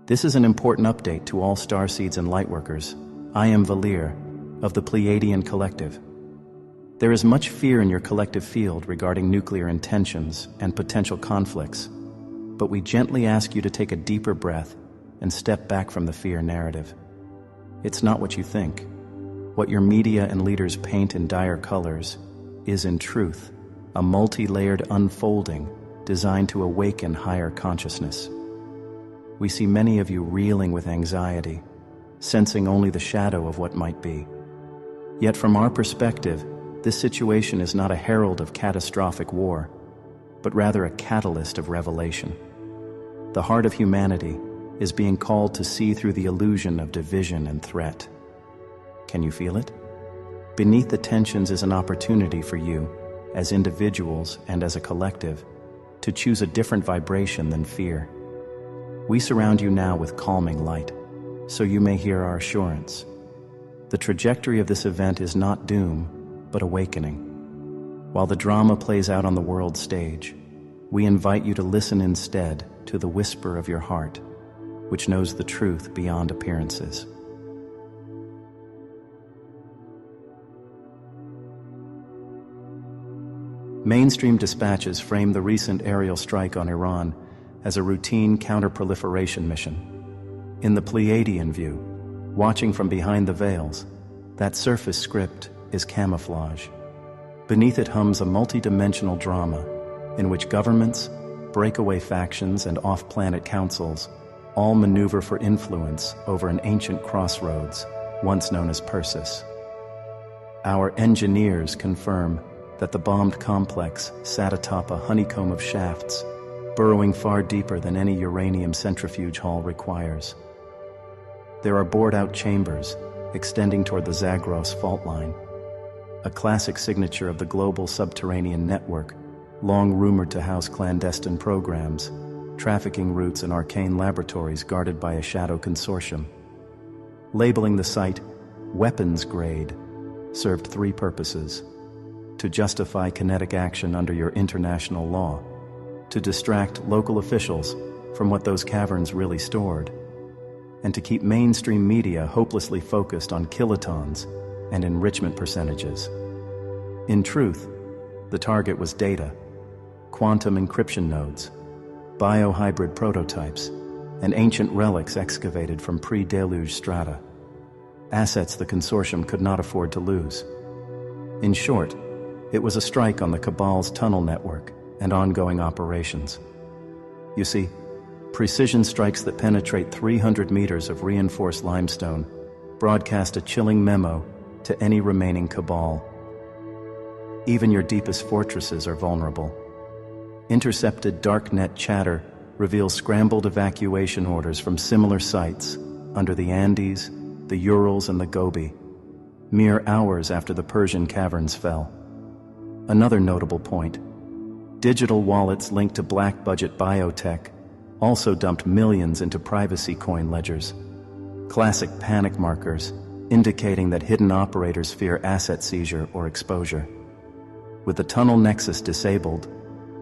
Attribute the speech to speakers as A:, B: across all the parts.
A: This is an important update to all starseeds and lightworkers. I am Walیر, of the Pleiadian Collective. There is much fear in your collective field regarding nuclear intentions and potential conflicts, but we gently ask you to take a deeper breath and step back from the fear narrative. It's not what you think. What your media and leaders paint in dire colors is, in truth, a multi-layered unfolding designed to awaken higher consciousness. We see many of you reeling with anxiety, sensing only the shadow of what might be. Yet from our perspective, this situation is not a herald of catastrophic war, but rather a catalyst of revelation. The heart of humanity is being called to see through the illusion of division and threat. Can you feel it? Beneath the tensions is an opportunity for you, as individuals and as a collective, to choose a different vibration than fear. We surround you now with calming light, so you may hear our assurance. The trajectory of this event is not doom, but awakening. While the drama plays out on the world stage, we invite you to listen instead to the whisper of your heart, which knows the truth beyond appearances. Mainstream dispatches frame the recent aerial strike on Iran as a routine counter-proliferation mission. In the Pleiadian view, watching from behind the veils, that surface script is camouflage. Beneath it hums a multi-dimensional drama in which governments, breakaway factions, and off-planet councils all maneuver for influence over an ancient crossroads once known as Persis. Our engineers confirm that the bombed complex sat atop a honeycomb of shafts, burrowing far deeper than any uranium centrifuge hall requires. There are bored-out chambers extending toward the Zagros fault line, a classic signature of the global subterranean network, long rumored to house clandestine programs, trafficking routes, and arcane laboratories guarded by a shadow consortium. Labeling the site weapons grade served three purposes: to justify kinetic action under your international law, to distract local officials from what those caverns really stored, and to keep mainstream media hopelessly focused on kilotons and enrichment percentages. In truth, the target was data, quantum encryption nodes, biohybrid prototypes, and ancient relics excavated from pre-deluge strata, assets the consortium could not afford to lose. In short, it was a strike on the Cabal's tunnel network and ongoing operations. You see, precision strikes that penetrate 300 meters of reinforced limestone broadcast a chilling memo to any remaining Cabal. Even your deepest fortresses are vulnerable. Intercepted darknet chatter reveals scrambled evacuation orders from similar sites under the Andes, the Urals, and the Gobi, mere hours after the Persian caverns fell. Another notable point: digital wallets linked to black-budget biotech also dumped millions into privacy coin ledgers, classic panic markers indicating that hidden operators fear asset seizure or exposure. With the tunnel nexus disabled,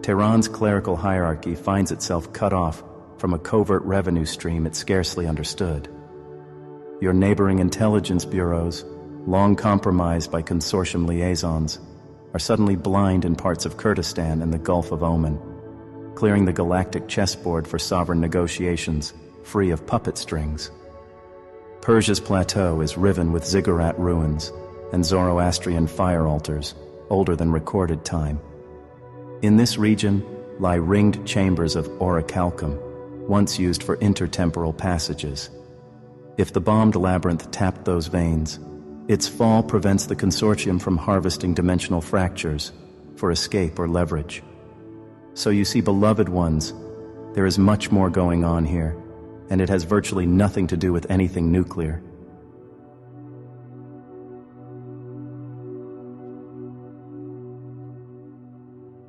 A: Tehran's clerical hierarchy finds itself cut off from a covert revenue stream it scarcely understood. Your neighboring intelligence bureaus, long compromised by consortium liaisons, are suddenly blind in parts of Kurdistan and the Gulf of Oman, clearing the galactic chessboard for sovereign negotiations free of puppet strings. Persia's plateau is riven with ziggurat ruins and Zoroastrian fire altars, older than recorded time. In this region lie ringed chambers of orichalcum, once used for intertemporal passages. If the bombed labyrinth tapped those veins, its fall prevents the consortium from harvesting dimensional fractures for escape or leverage. So you see, beloved ones, there is much more going on here, and it has virtually nothing to do with anything nuclear.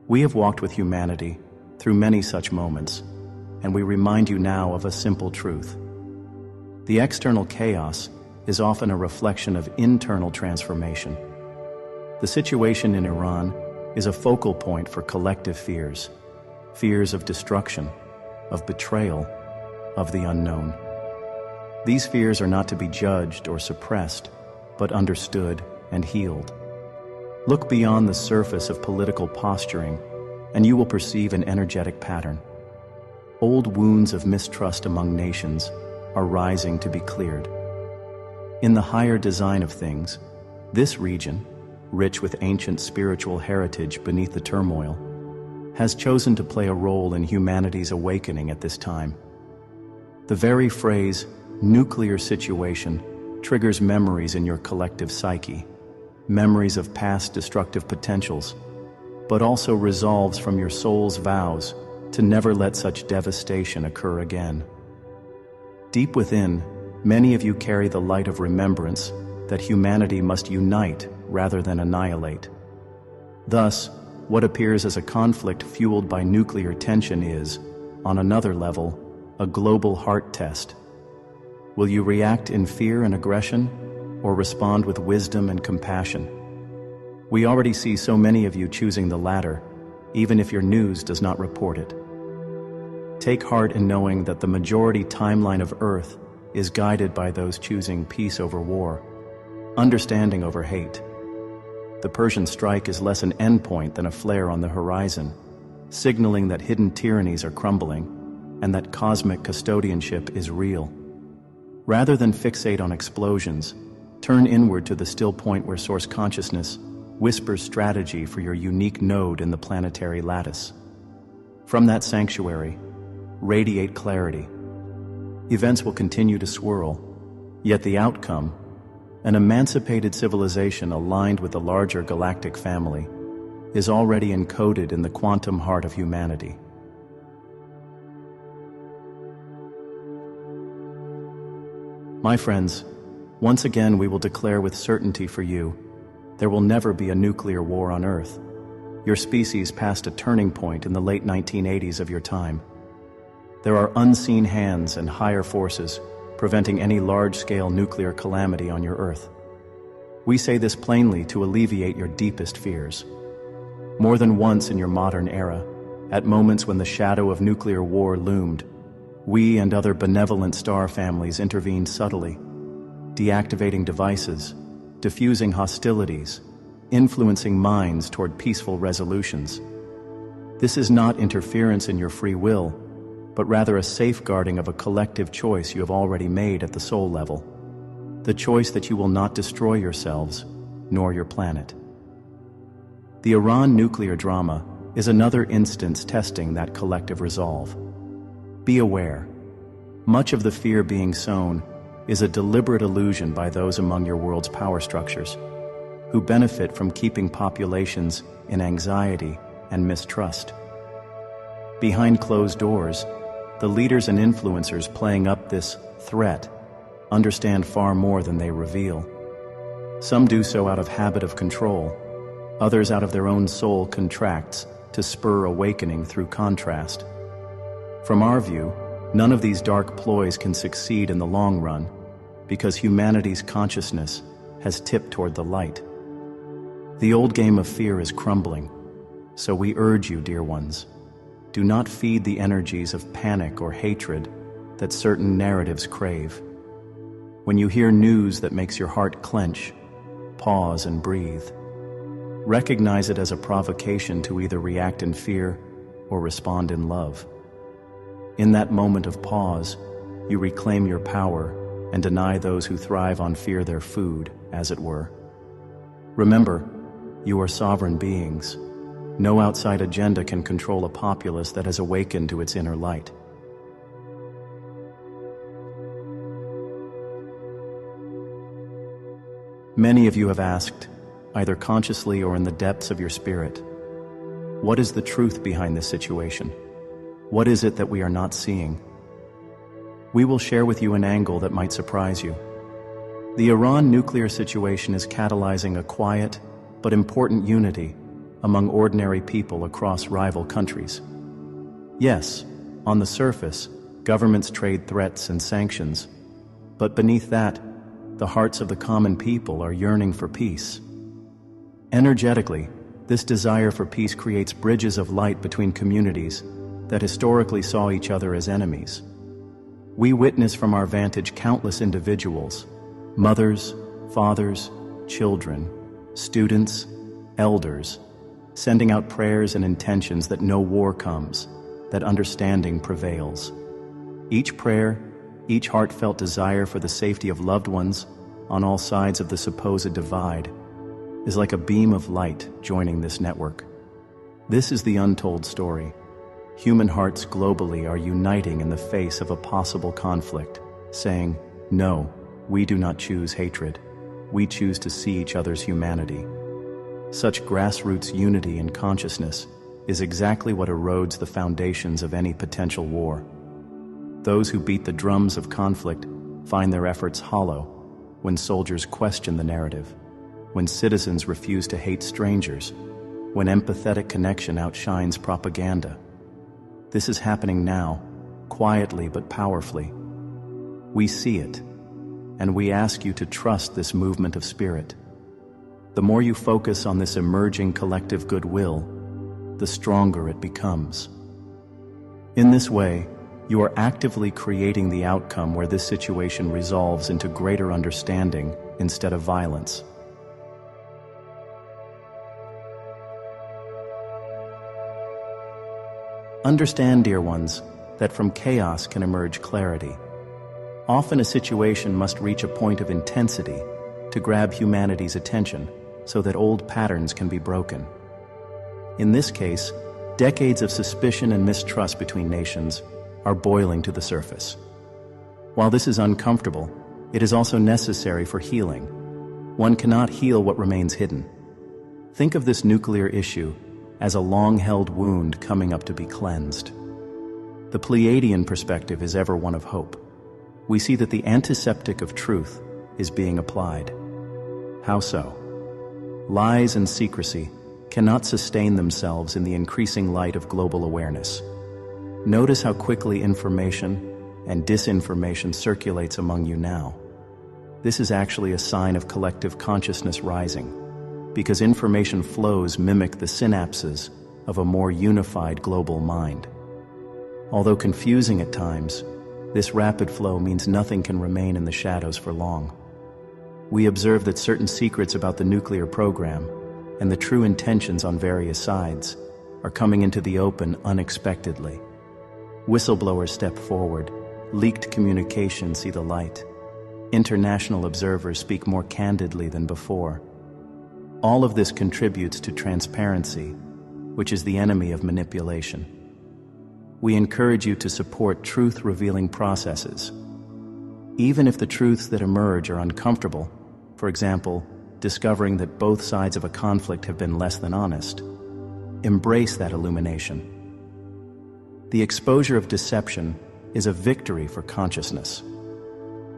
A: We have walked with humanity through many such moments, and we remind you now of a simple truth. The external chaos is often a reflection of internal transformation. The situation in Iran is a focal point for collective fears of destruction, of betrayal, of the unknown. These fears are not to be judged or suppressed, but understood and healed. Look beyond the surface of political posturing, and you will perceive an energetic pattern. Old wounds of mistrust among nations are rising to be cleared. In the higher design of things, this region, rich with ancient spiritual heritage beneath the turmoil, has chosen to play a role in humanity's awakening at this time. The very phrase, nuclear situation, triggers memories in your collective psyche, memories of past destructive potentials, but also resolves from your soul's vows to never let such devastation occur again. Deep within, many of you carry the light of remembrance that humanity must unite rather than annihilate. Thus, what appears as a conflict fueled by nuclear tension is, on another level, a global heart test. Will you react in fear and aggression, or respond with wisdom and compassion? We already see so many of you choosing the latter, even if your news does not report it. Take heart in knowing that the majority timeline of Earth is guided by those choosing peace over war, understanding over hate. The Persian strike is less an endpoint than a flare on the horizon, signaling that hidden tyrannies are crumbling and that cosmic custodianship is real. Rather than fixate on explosions, turn inward to the still point where source consciousness whispers strategy for your unique node in the planetary lattice. From that sanctuary, radiate clarity. Events will continue to swirl, yet the outcome, an emancipated civilization aligned with the larger galactic family, is already encoded in the quantum heart of humanity. My friends, once again we will declare with certainty for you, there will never be a nuclear war on Earth. Your species passed a turning point in the late 1980s of your time. There are unseen hands and higher forces preventing any large-scale nuclear calamity on your Earth. We say this plainly to alleviate your deepest fears. More than once in your modern era, at moments when the shadow of nuclear war loomed, we and other benevolent star families intervened subtly, deactivating devices, diffusing hostilities, influencing minds toward peaceful resolutions. This is not interference in your free will, but rather a safeguarding of a collective choice you have already made at the soul level. The choice that you will not destroy yourselves, nor your planet. The Iran nuclear drama is another instance testing that collective resolve. Be aware, much of the fear being sown is a deliberate illusion by those among your world's power structures, who benefit from keeping populations in anxiety and mistrust. Behind closed doors, the leaders and influencers playing up this threat understand far more than they reveal. Some do so out of habit of control, others out of their own soul contracts to spur awakening through contrast. From our view, none of these dark ploys can succeed in the long run because humanity's consciousness has tipped toward the light. The old game of fear is crumbling, so we urge you, dear ones, do not feed the energies of panic or hatred that certain narratives crave. When you hear news that makes your heart clench, pause and breathe. Recognize it as a provocation to either react in fear or respond in love. In that moment of pause, you reclaim your power and deny those who thrive on fear their food, as it were. Remember, you are sovereign beings. No outside agenda can control a populace that has awakened to its inner light. Many of you have asked, either consciously or in the depths of your spirit, what is the truth behind this situation? What is it that we are not seeing? We will share with you an angle that might surprise you. The Iran nuclear situation is catalyzing a quiet but important unity among ordinary people across rival countries. Yes, on the surface, governments trade threats and sanctions, but beneath that, the hearts of the common people are yearning for peace. Energetically, this desire for peace creates bridges of light between communities that historically saw each other as enemies. We witness from our vantage countless individuals, mothers, fathers, children, students, elders, sending out prayers and intentions that no war comes, that understanding prevails. Each prayer, each heartfelt desire for the safety of loved ones on all sides of the supposed divide, is like a beam of light joining this network. This is the untold story. Human hearts globally are uniting in the face of a possible conflict, saying, "No, we do not choose hatred. We choose to see each other's humanity." Such grassroots unity in consciousness is exactly what erodes the foundations of any potential war. Those who beat the drums of conflict find their efforts hollow when soldiers question the narrative, when citizens refuse to hate strangers, when empathetic connection outshines propaganda. This is happening now, quietly but powerfully. We see it, and we ask you to trust this movement of spirit. The more you focus on this emerging collective goodwill, the stronger it becomes. In this way, you are actively creating the outcome where this situation resolves into greater understanding instead of violence. Understand, dear ones, that from chaos can emerge clarity. Often a situation must reach a point of intensity to grab humanity's attention so that old patterns can be broken. In this case, decades of suspicion and mistrust between nations are boiling to the surface. While this is uncomfortable, it is also necessary for healing. One cannot heal what remains hidden. Think of this nuclear issue as a long-held wound coming up to be cleansed. The Pleiadian perspective is ever one of hope. We see that the antiseptic of truth is being applied. How so? Lies and secrecy cannot sustain themselves in the increasing light of global awareness. Notice how quickly information and disinformation circulates among you now. This is actually a sign of collective consciousness rising, because information flows mimic the synapses of a more unified global mind. Although confusing at times, this rapid flow means nothing can remain in the shadows for long. We observe that certain secrets about the nuclear program and the true intentions on various sides are coming into the open unexpectedly. Whistleblowers step forward, leaked communications see the light. International observers speak more candidly than before. All of this contributes to transparency, which is the enemy of manipulation. We encourage you to support truth-revealing processes. Even if the truths that emerge are uncomfortable, for example, discovering that both sides of a conflict have been less than honest, embrace that illumination. The exposure of deception is a victory for consciousness.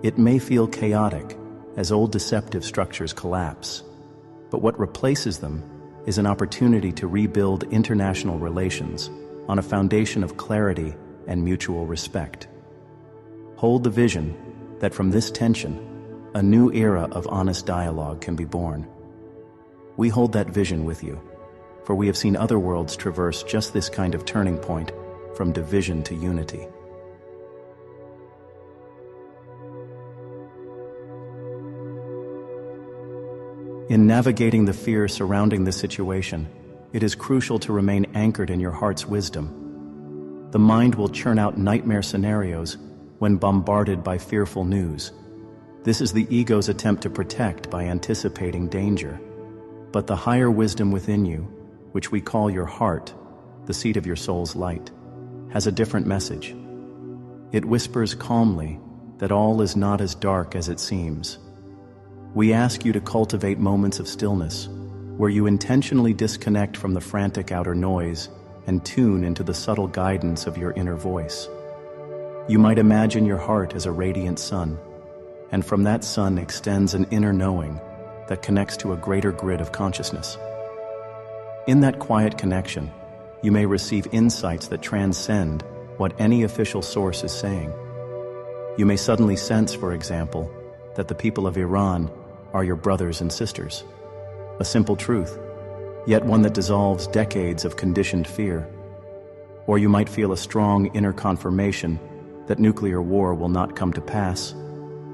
A: It may feel chaotic as old deceptive structures collapse, but what replaces them is an opportunity to rebuild international relations on a foundation of clarity and mutual respect. Hold the vision that from this tension, a new era of honest dialogue can be born. We hold that vision with you, for we have seen other worlds traverse just this kind of turning point from division to unity. In navigating the fear surrounding this situation, it is crucial to remain anchored in your heart's wisdom. The mind will churn out nightmare scenarios when bombarded by fearful news. This is the ego's attempt to protect by anticipating danger. But the higher wisdom within you, which we call your heart, the seat of your soul's light, has a different message. It whispers calmly that all is not as dark as it seems. We ask you to cultivate moments of stillness, where you intentionally disconnect from the frantic outer noise and tune into the subtle guidance of your inner voice. You might imagine your heart as a radiant sun, and from that sun extends an inner knowing that connects to a greater grid of consciousness. In that quiet connection, you may receive insights that transcend what any official source is saying. You may suddenly sense, for example, that the people of Iran are your brothers and sisters. A simple truth, yet one that dissolves decades of conditioned fear. Or you might feel a strong inner confirmation that nuclear war will not come to pass,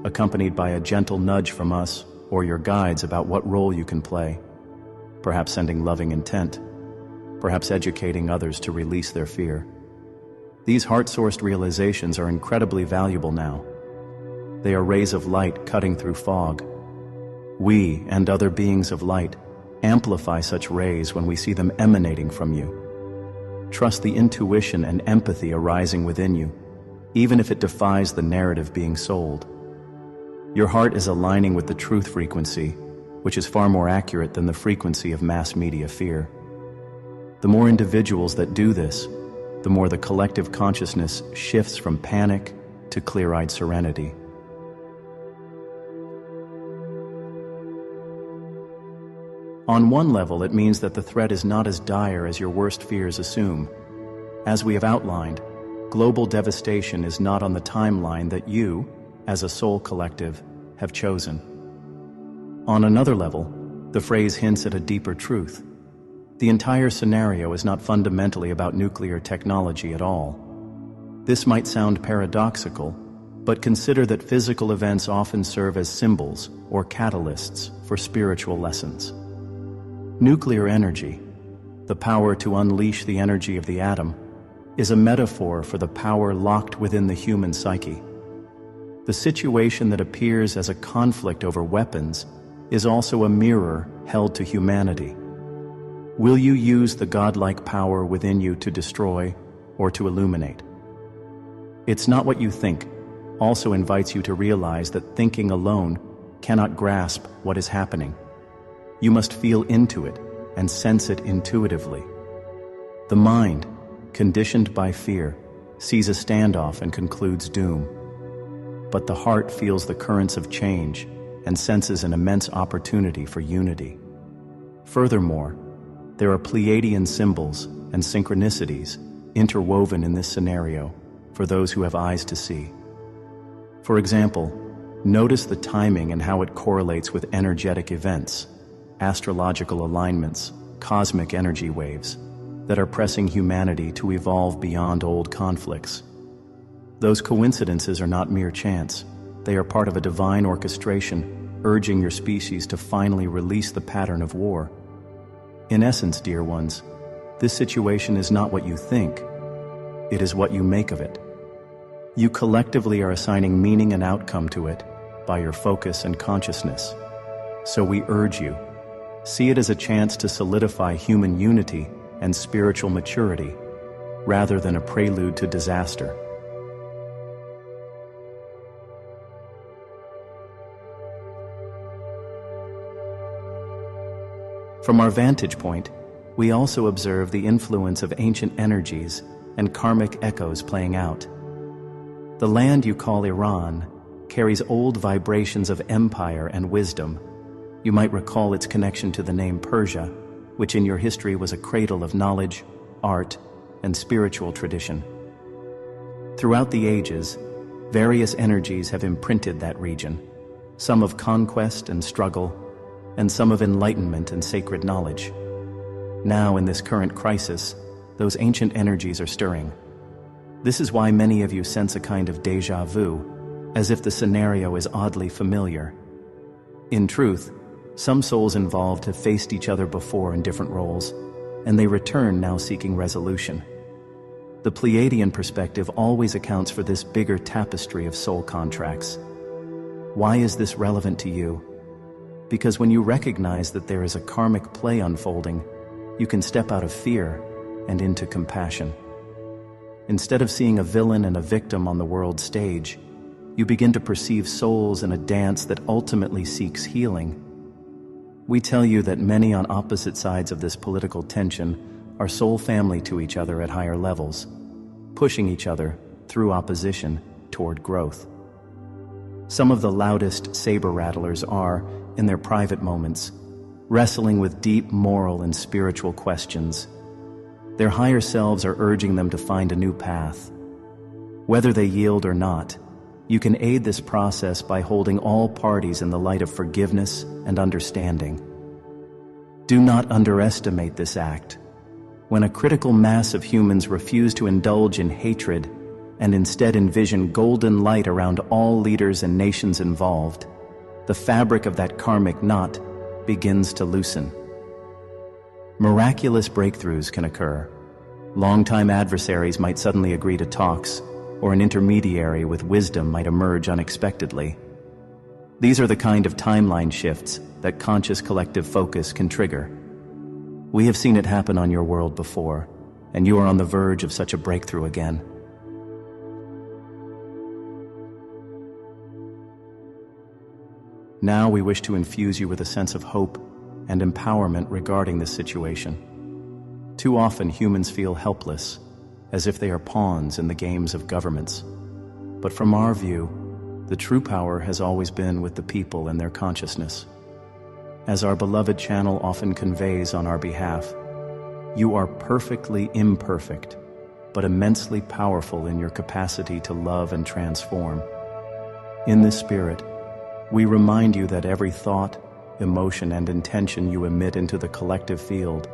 A: accompanied by a gentle nudge from us or your guides about what role you can play, perhaps sending loving intent, perhaps educating others to release their fear. These heart-sourced realizations are incredibly valuable now. They are rays of light cutting through fog. We and other beings of light amplify such rays when we see them emanating from you. Trust the intuition and empathy arising within you, even if it defies the narrative being sold. Your heart is aligning with the truth frequency, which is far more accurate than the frequency of mass media fear. The more individuals that do this, the more the collective consciousness shifts from panic to clear-eyed serenity. On one level, it means that the threat is not as dire as your worst fears assume. As we have outlined, global devastation is not on the timeline that you, as a soul collective, have chosen. On another level, the phrase hints at a deeper truth. The entire scenario is not fundamentally about nuclear technology at all. This might sound paradoxical, but consider that physical events often serve as symbols or catalysts for spiritual lessons. Nuclear energy, the power to unleash the energy of the atom, is a metaphor for the power locked within the human psyche. The situation that appears as a conflict over weapons is also a mirror held to humanity. Will you use the godlike power within you to destroy or to illuminate? It's not what you think also invites you to realize that thinking alone cannot grasp what is happening. You must feel into it and sense it intuitively. The mind, conditioned by fear, sees a standoff and concludes doom. But the heart feels the currents of change and senses an immense opportunity for unity. Furthermore, there are Pleiadian symbols and synchronicities interwoven in this scenario for those who have eyes to see. For example, notice the timing and how it correlates with energetic events, astrological alignments, cosmic energy waves that are pressing humanity to evolve beyond old conflicts. Those coincidences are not mere chance. They are part of a divine orchestration urging your species to finally release the pattern of war. In essence, dear ones, this situation is not what you think. It is what you make of it. You collectively are assigning meaning and outcome to it by your focus and consciousness. So we urge you, see it as a chance to solidify human unity and spiritual maturity, rather than a prelude to disaster. From our vantage point, we also observe the influence of ancient energies and karmic echoes playing out. The land you call Iran carries old vibrations of empire and wisdom. You might recall its connection to the name Persia, which in your history was a cradle of knowledge, art, and spiritual tradition. Throughout the ages, various energies have imprinted that region, some of conquest and struggle, and some of enlightenment and sacred knowledge. Now, in this current crisis, those ancient energies are stirring. This is why many of you sense a kind of déjà vu, as if the scenario is oddly familiar. In truth, some souls involved have faced each other before in different roles, and they return now seeking resolution. The Pleiadian perspective always accounts for this bigger tapestry of soul contracts. Why is this relevant to you? Because when you recognize that there is a karmic play unfolding, you can step out of fear and into compassion. Instead of seeing a villain and a victim on the world stage, you begin to perceive souls in a dance that ultimately seeks healing. We tell you that many on opposite sides of this political tension are soul family to each other at higher levels, pushing each other through opposition toward growth. Some of the loudest saber rattlers are, in their private moments, wrestling with deep moral and spiritual questions. Their higher selves are urging them to find a new path. Whether they yield or not, you can aid this process by holding all parties in the light of forgiveness and understanding. Do not underestimate this act. When a critical mass of humans refuse to indulge in hatred and instead envision golden light around all leaders and nations involved, the fabric of that karmic knot begins to loosen. Miraculous breakthroughs can occur. Longtime adversaries might suddenly agree to talks, or an intermediary with wisdom might emerge unexpectedly. These are the kind of timeline shifts that conscious collective focus can trigger. We have seen it happen on your world before, and you are on the verge of such a breakthrough again. Now we wish to infuse you with a sense of hope and empowerment regarding this situation. Too often humans feel helpless, as if they are pawns in the games of governments. But from our view, the true power has always been with the people and their consciousness. As our beloved channel often conveys on our behalf, you are perfectly imperfect, but immensely powerful in your capacity to love and transform. In this spirit, we remind you that every thought, emotion, and intention you emit into the collective field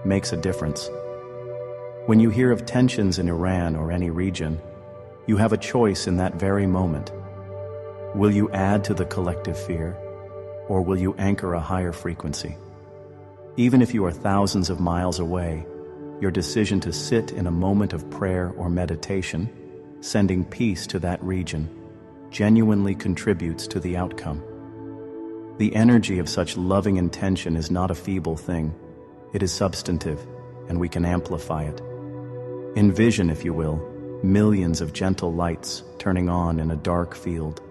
A: makes a difference. When you hear of tensions in Iran or any region, you have a choice in that very moment. Will you add to the collective fear, or will you anchor a higher frequency? Even if you are thousands of miles away, your decision to sit in a moment of prayer or meditation, sending peace to that region, genuinely contributes to the outcome. The energy of such loving intention is not a feeble thing. It is substantive, and we can amplify it. Envision, if you will, millions of gentle lights turning on in a dark field.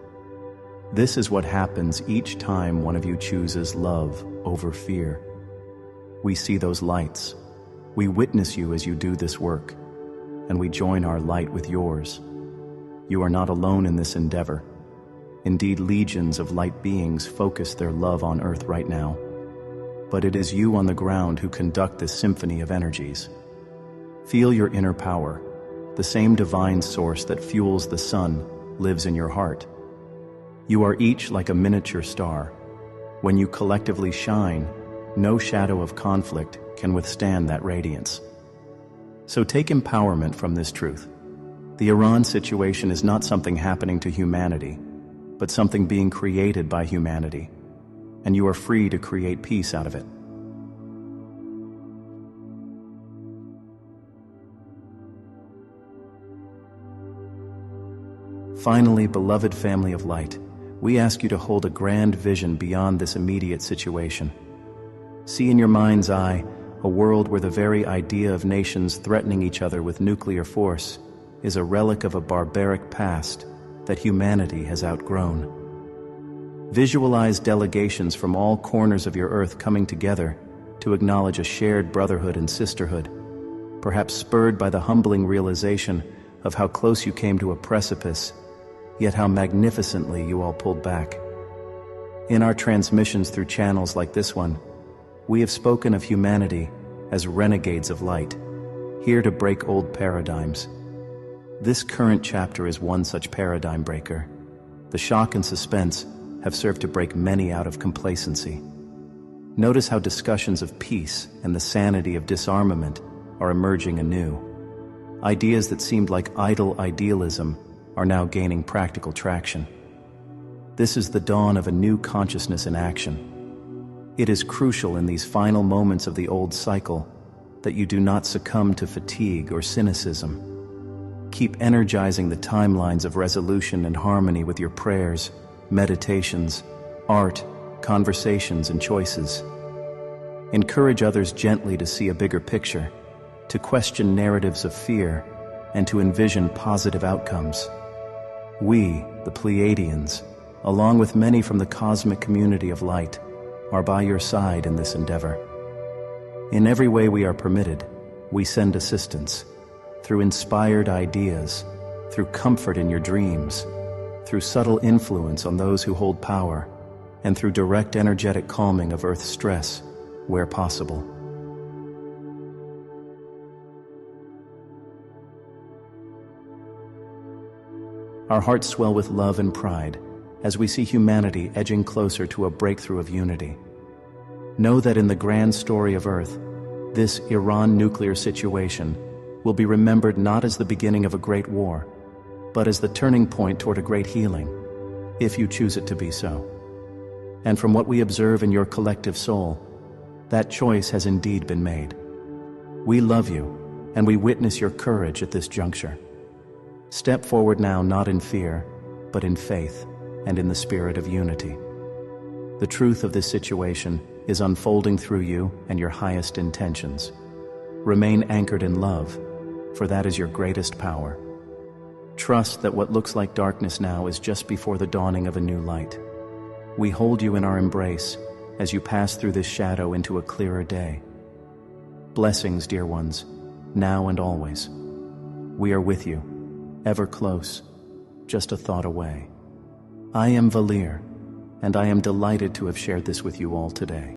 A: This is what happens each time one of you chooses love over fear. We see those lights. We witness you as you do this work, and we join our light with yours. You are not alone in this endeavor. Indeed, legions of light beings focus their love on Earth right now. But it is you on the ground who conduct this symphony of energies. Feel your inner power. The same divine source that fuels the sun lives in your heart. You are each like a miniature star. When you collectively shine, no shadow of conflict can withstand that radiance. So take empowerment from this truth. The Iran situation is not something happening to humanity, but something being created by humanity, and you are free to create peace out of it. Finally, beloved family of light, we ask you to hold a grand vision beyond this immediate situation. See in your mind's eye a world where the very idea of nations threatening each other with nuclear force is a relic of a barbaric past that humanity has outgrown. Visualize delegations from all corners of your earth coming together to acknowledge a shared brotherhood and sisterhood, perhaps spurred by the humbling realization of how close you came to a precipice, yet how magnificently you all pulled back. In our transmissions through channels like this one, we have spoken of humanity as renegades of light, here to break old paradigms. This current chapter is one such paradigm breaker. The shock and suspense have served to break many out of complacency. Notice how discussions of peace and the sanity of disarmament are emerging anew. Ideas that seemed like idle idealism are now gaining practical traction. This is the dawn of a new consciousness in action. It is crucial in these final moments of the old cycle that you do not succumb to fatigue or cynicism. Keep energizing the timelines of resolution and harmony with your prayers, meditations, art, conversations, and choices. Encourage others gently to see a bigger picture, to question narratives of fear, and to envision positive outcomes. We, the Pleiadians, along with many from the cosmic community of light, are by your side in this endeavor. In every way we are permitted, we send assistance, through inspired ideas, through comfort in your dreams, through subtle influence on those who hold power, and through direct energetic calming of Earth's stress, where possible. Our hearts swell with love and pride as we see humanity edging closer to a breakthrough of unity. Know that in the grand story of Earth, this Iran nuclear situation will be remembered not as the beginning of a great war, but as the turning point toward a great healing, if you choose it to be so. And from what we observe in your collective soul, that choice has indeed been made. We love you, and we witness your courage at this juncture. Step forward now not in fear, but in faith and in the spirit of unity. The truth of this situation is unfolding through you and your highest intentions. Remain anchored in love, for that is your greatest power. Trust that what looks like darkness now is just before the dawning of a new light. We hold you in our embrace as you pass through this shadow into a clearer day. Blessings, dear ones, now and always. We are with you, ever close, just a thought away. I am Walیر, and I am delighted to have shared this with you all today.